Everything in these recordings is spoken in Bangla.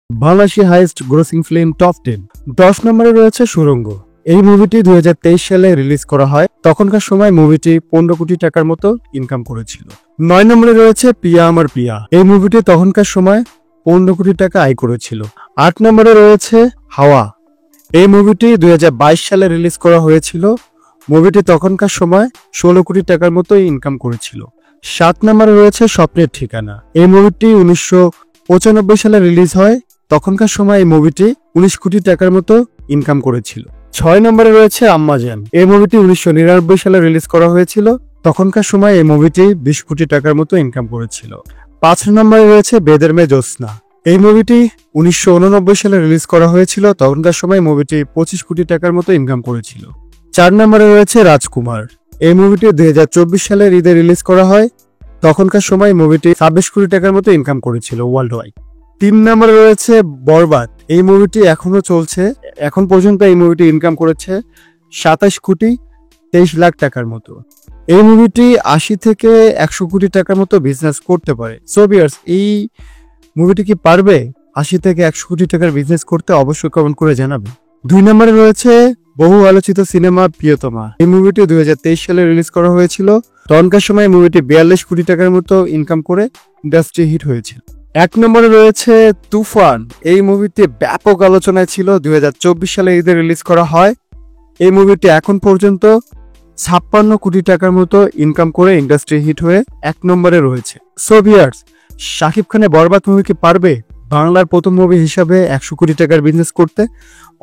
Bangladeshi highest grossing film top 10। 10 নম্বরে রয়েছে সুড়ঙ্গ। এই মুভিটি 2023 সালে রিলিজ করা হয়। তখনকার সময় মুভিটি 15 কোটি টাকার মতো ইনকাম করেছিল। 9 নম্বরে রয়েছে পিয়া আমার পিয়া। এই মুভিটি তখনকার সময় 15 কোটি টাকা আয় করেছিল। 8 নম্বরে রয়েছে হাওয়া। এই মুভিটি 2022 সালে রিলিজ করা হয়েছিল। মুভিটি তখনকার সময় 16 কোটি টাকার মতো ইনকাম করেছিল। 7 নম্বরে রয়েছে স্বপ্নের ঠিকানা। এই মুভিটি 1995 সালে রিলিজ হয়। তখনকার সময় এই মুভিটি 19 কোটি টাকার মতো ইনকাম করেছিল। 6 নম্বরে রয়েছে আম্মাজান। এই মুভিটি 1999 সালে রিলিজ করা হয়েছিল। তখনকার সময় এই মুভিটি 20 কোটি টাকার মতো ইনকাম করেছিল। 5 নম্বরে রয়েছে বেদের মেয়ে জ্যোৎস্না। এই মুভিটি 1989 সালে রিলিজ করা হয়েছিল। তখনকার সময় মুভিটি 25 কোটি টাকার মতো ইনকাম করেছিল। 4 নম্বরে রয়েছে রাজকুমার। এই মুভিটি 2024 সালের ঈদে রিলিজ করা হয়। তখনকার সময় মুভিটি 26 কোটি টাকার মতো ইনকাম করেছিল ওয়ার্ল্ড ওয়াইড। 3 নম্বরে রয়েছে বরবাদ। এই মুভিটি এখনো চলছে। এখন পর্যন্ত এই মুভিটি ইনকাম করেছে 27 কোটি 23 লাখ টাকার মতো। এই মুভিটি 80 থেকে 100 কোটি টাকার মতো বিজনেস করতে পারে। সো ভিউয়ার্স, এই মুভিটি কি পারবে 80 থেকে 100 কোটি টাকার বিজনেস করতে? অবশ্যই কমেন্ট করে জানাবেন। 2 নম্বরে রয়েছে বহু আলোচিত সিনেমা প্রিয়তমা। এই মুভিটি 2023 সালে রিলিজ করা হয়েছিল। তখনকার সময় মুভিটি 42 কোটি টাকার মতো ইনকাম করে ইন্ডাস্ট্রি হিট হয়েছিল। 1 নম্বরে রয়েছে তুফান। এই মুভিটি ব্যাপক আলোচনায় ছিল। 2024 সালে ঈদে রিলিজ করা হয়। এই মুভিটি এখন পর্যন্ত 56 কোটি টাকার মতো ইনকাম করে ইন্ডাস্ট্রি হিট হয়ে 1 নম্বরে রয়েছে। সো ভিউয়ার্স, শাকিব খানের বরবাদ মুভি কি পারবে বাংলার প্রথম মুভি হিসাবে 100 কোটি টাকার বিজনেস করতে?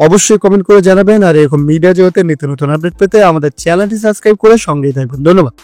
অবশ্যই কমেন্ট করে জানাবেন। আর এরকম মিডিয়া জগতে নিত্য নতুন আপডেট পেতে আমাদের চ্যানেলটি সাবস্ক্রাইব করে সঙ্গেই থাকবেন। ধন্যবাদ।